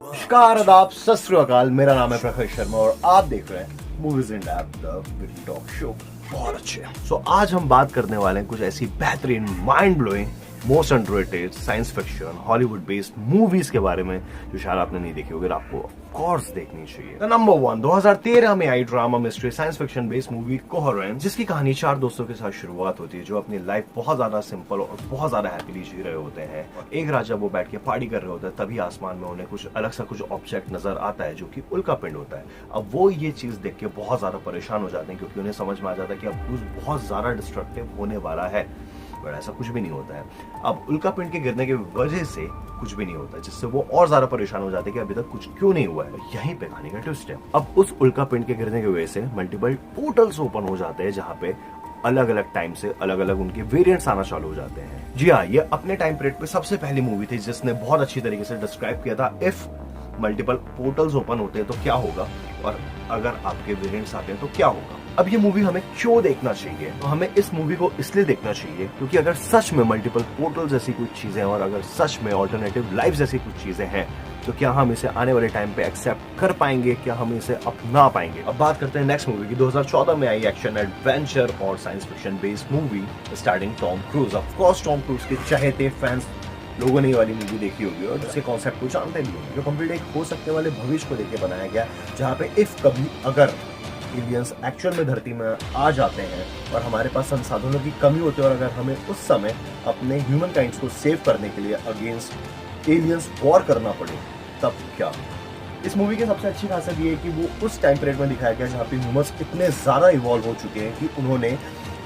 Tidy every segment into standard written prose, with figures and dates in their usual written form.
नमस्कार, आदाब, सत श्री अकाल। मेरा नाम है प्रकाश शर्मा और आप देख रहे हैं movies in depth the big talk show. बहुत अच्छे। आज हम बात करने वाले हैं कुछ ऐसी बेहतरीन, mind blowing, most underrated science fiction Hollywood based movies के बारे में जो शायद आपने नहीं देखी होगी, आपको ऑफ कोर्स देखनी चाहिए। नंबर 1, 2013 में आई drama mystery science fiction based movie Coherence, जिसकी कहानी 4 दोस्तों के साथ शुरुआत होती है जो अपनी लाइफ बहुत ज्यादा सिंपल और बहुत ज्यादा हैप्पीली जी रहे होते हैं। एक रात जब वो बैठ के पार्टी कर रहे होते हैं, तभी आसमान में उन्हें कुछ अलग सा कुछ ऑब्जेक्ट नजर आता है जो कि उल्का पिंड होता है। अब वो ये चीज देख के बहुत ज्यादा परेशान हो जाते हैं क्योंकि उन्हें समझ में आ जाता है कि अब कुछ बहुत ज्यादा डिस्ट्रक्टिव होने वाला है, पर ऐसा कुछ भी नहीं होता है। अब उल्का पिंड के गिरने की वजह से कुछ भी नहीं होता, जिससे वो और ज्यादा परेशान हो जाते हैं कि अभी तक कुछ क्यों नहीं हुआ है। यहीं पे कहानी का ट्विस्ट है। अब उस उल्का पिंड के गिरने की वजह से मल्टीपल पोर्टल्स ओपन हो जाते हैं जहां पे अलग अलग टाइम से अलग अलग उनके वेरिएंट्स आना चालू हो जाते हैं। जी हाँ, ये अपने टाइम पीरियड पे सबसे पहली मूवी थी जिसने बहुत अच्छी तरीके से डिस्क्राइब किया था इफ मल्टीपल पोर्टल्स ओपन होते हैं तो क्या होगा और अगर आपके वेरिएंट्स आते हैं तो क्या होगा। अब ये मूवी हमें क्यों देखना चाहिए? तो हमें इस मूवी को इसलिए देखना चाहिए क्योंकि अगर सच में मल्टीपल पोर्टल जैसी कुछ चीजें और अगर सच में ऑल्टरनेटिव लाइफ जैसी कुछ चीजें हैं तो क्या हम इसे आने वाले टाइम पे एक्सेप्ट कर पाएंगे, क्या हम इसे अपना पाएंगे। अब बात करते हैं नेक्स्ट मूवी की। 2014 में आई एक्शन एडवेंचर और science fiction based movie starting Tom cruise. Of course Tom cruise के चहेते फैंस लोगों ने ये वाली मूवी देखी होगी और इसके कॉन्सेप्ट को जानते भी होंगे, जो कंप्लीट एक हो सकने वाले भविष्य को लेकर बनाया गया, जहाँ पे इफ कभी अगर एलियंस एक्चुअल में धरती में आ जाते हैं और हमारे पास संसाधनों की कमी होती है और अगर हमें उस समय अपने ह्यूमन काइंड्स को सेव करने के लिए अगेंस्ट एलियंस वॉर करना पड़े, तब क्या। इस मूवी की सबसे अच्छी खासियत ये है कि वो उस टाइम पीरियड में दिखाया गया जहाँ पे ह्यूमंस इतने ज्यादा इवॉल्व हो चुके हैं कि उन्होंने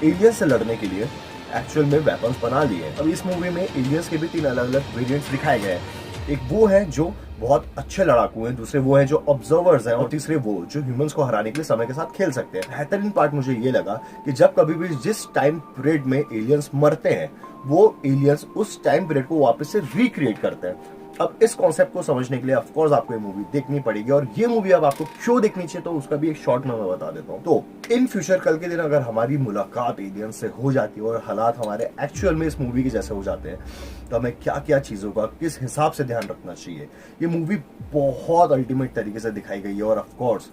एलियंस से लड़ने के लिए एक्चुअल में वेपन्स बना लिए। अब इस मूवी में एलियंस के भी 3 अलग अलग वेरिएंट्स दिखाए गए हैं। एक वो है जो बहुत अच्छे लड़ाकू हैं, दूसरे वो हैं जो ऑब्जर्वर्स हैं और तीसरे वो जो ह्यूमंस को हराने के लिए समय के साथ खेल सकते हैं। बेहतरीन पार्ट मुझे ये लगा कि जब कभी भी जिस टाइम पीरियड में एलियंस मरते हैं वो एलियंस उस टाइम पीरियड को वापस से रिक्रिएट करते हैं। अब इस कॉन्सेप्ट को समझने के लिए ऑफ कोर्स आपको ये मूवी देखनी पड़ेगी और ये मूवी अब आपको क्यों देखनी चाहिए तो उसका भी एक शॉर्ट में मैं बता देता हूँ। तो इन फ्यूचर कल के दिन अगर हमारी मुलाकात एलियन से हो जाती है और हालात हमारे एक्चुअल में इस मूवी के जैसे हो जाते हैं तो हमें क्या क्या चीजों का किस हिसाब से ध्यान रखना चाहिए। ये मूवी बहुत अल्टीमेट तरीके से दिखाई गई है और ऑफ कोर्स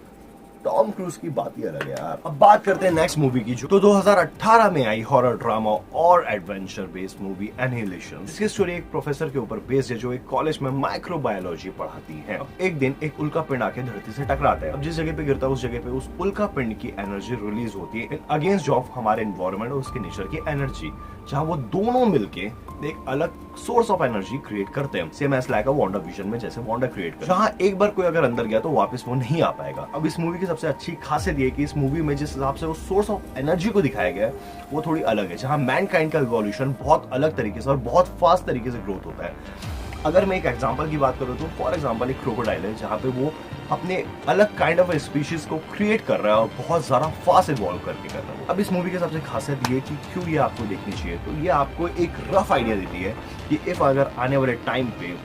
टॉम क्रूज की बात ही अलग है यार। अब बात करते हैं नेक्स्ट मूवी की, जो तो 2018 में आई हॉरर ड्रामा और एडवेंचर बेस्ड मूवी एनिहिलेशन। इसकी स्टोरी एक प्रोफेसर के ऊपर बेस्ड है जो एक कॉलेज में माइक्रोबायोलॉजी पढ़ाती है। अब एक दिन एक उल्का पिंड आके धरती से टकराता है। अब जिस जगह पे गिरता है उस जगह पे उस उल्का पिंड की एनर्जी रिलीज होती है अगेंस्ट ऑफ हमारे एनवायरमेंट और उसके नेचर की एनर्जी, जहां वो दोनों मिलके एक अलग सोर्स ऑफ एनर्जी क्रिएट करते हैं। Same as like a WandaVision में जैसे वांडा क्रिएट करते हैं, जहां एक बार कोई अगर अंदर गया तो वापस वो नहीं आ पाएगा। अब इस मूवी की सबसे अच्छी खासियत ये कि इस मूवी में जिस हिसाब से वो सोर्स ऑफ एनर्जी को दिखाया गया है वो थोड़ी अलग है, जहां मैनकाइंड का इवोल्यूशन बहुत अलग तरीके से और बहुत फास्ट तरीके से ग्रोथ होता है। अगर मैं एक एग्जांपल की बात करूं तो फॉर एग्जांपल एक क्रोकोडाइल है जहां पे वो अपने अलग काइंड ऑफ स्पीशीज को क्रिएट कर रहा है और बहुत ज्यादा फास्ट इवॉल्व करके कर रहा है। अब इस मूवी की सबसे खासियत ये कि क्यों ये आपको देखनी चाहिए, तो ये आपको एक रफ आइडिया देती है कि इफ अगर आने वाले टाइम पे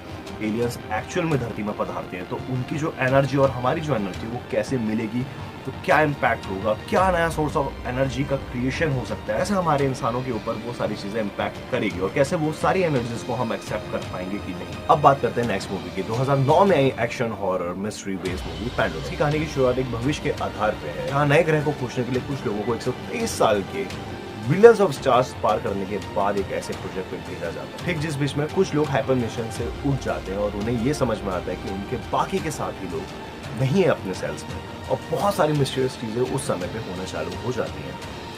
एलियंस एक्चुअल में धरती में पधारते हैं तो उनकी जो एनर्जी और हमारी जो एनर्जी वो कैसे मिलेगी, तो क्या इम्पैक्ट होगा, क्या नया सोर्स ऑफ एनर्जी का क्रिएशन हो सकता है, ऐसे हमारे इंसानों के ऊपर वो सारी चीजें इम्पैक्ट करेगी और कैसे वो सारी एनर्जीज को हम एक्सेप्ट कर पाएंगे कि नहीं। अब बात करते हैं नेक्स्ट मूवी की। 2009 में आई action horror mystery based movie Pandora. इसकी कहानी की शुरुआत एक भविष्य के आधार पे है जहाँ नए ग्रह को खोजने के लिए कुछ लोगों को 123 साल के बिलियंस ऑफ स्टार्स पार करने के बाद एक ऐसे प्रोजेक्ट पे भेजा जाता है। ठीक जिस बीच में कुछ लोग हाइपर मिशन से उठ जाते हैं और उन्हें ये समझ में आता है कि उनके बाकी के साथी लोग नहीं है अपने सेल्स में और बहुत सारी मिस्टीरियस चीजें उस समय पे होना चालू हो जाती हैं।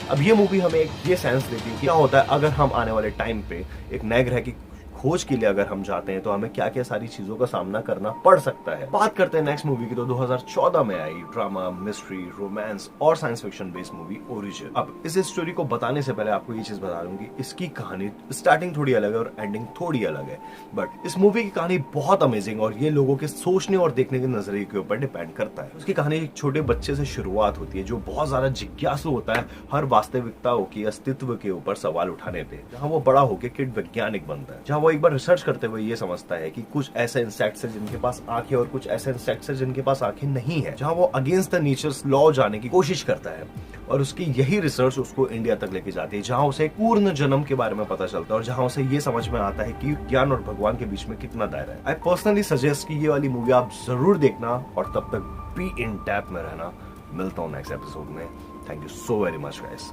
अब ये मूवी हमें एक ये सेंस देती है कि क्या होता है अगर हम आने वाले टाइम पे एक नए ग्रह की खोज के लिए अगर हम जाते हैं तो हमें क्या क्या सारी चीजों का सामना करना पड़ सकता है। बात करते हैं नेक्स्ट मूवी की। तो 2014 में आई ड्रामा मिस्ट्री रोमांस और science fiction based movie origin. अब इस स्टोरी को बताने से पहले आपको ये चीज बता दूं कि इसकी कहानी स्टार्टिंग थोड़ी अलग है और एंडिंग थोड़ी अलग है, बट इस मूवी की कहानी बहुत अमेजिंग और ये लोगों के सोचने और देखने के नजरिए के ऊपर डिपेंड करता है। उसकी कहानी एक छोटे बच्चे से शुरुआत होती है जो बहुत ज्यादा जिज्ञासु होता है हर वास्तविकताओं की अस्तित्व के ऊपर सवाल उठाने पे, जहाँ वो बड़ा होकर किड वैज्ञानिक बनता है, जहाँ वो एक बार रिसर्च करते हुए ये समझता है कि कुछ ऐसे इंसेक्ट्स हैं जिनके पास आंखें और कुछ ऐसे इंसेक्ट्स हैं जिनके पास आंखें नहीं है, जहां वो अगेंस्ट द नेचर्स लॉ जाने की कोशिश करता है और उसकी यही रिसर्च उसको इंडिया तक लेके जाती है, जहां उसे पूर्ण जन्म के बारे में पता चलता है और जहां उसे ये समझ में आता है कि ज्ञान और भगवान के बीच में कितना दायरा है। आई पर्सनली सजेस्ट कि ये वाली मूवी आप जरूर देखना और तब तक बी इन टैप में रहना। मिलता हूं नेक्स्ट एपिसोड में। Thank you so very much guys.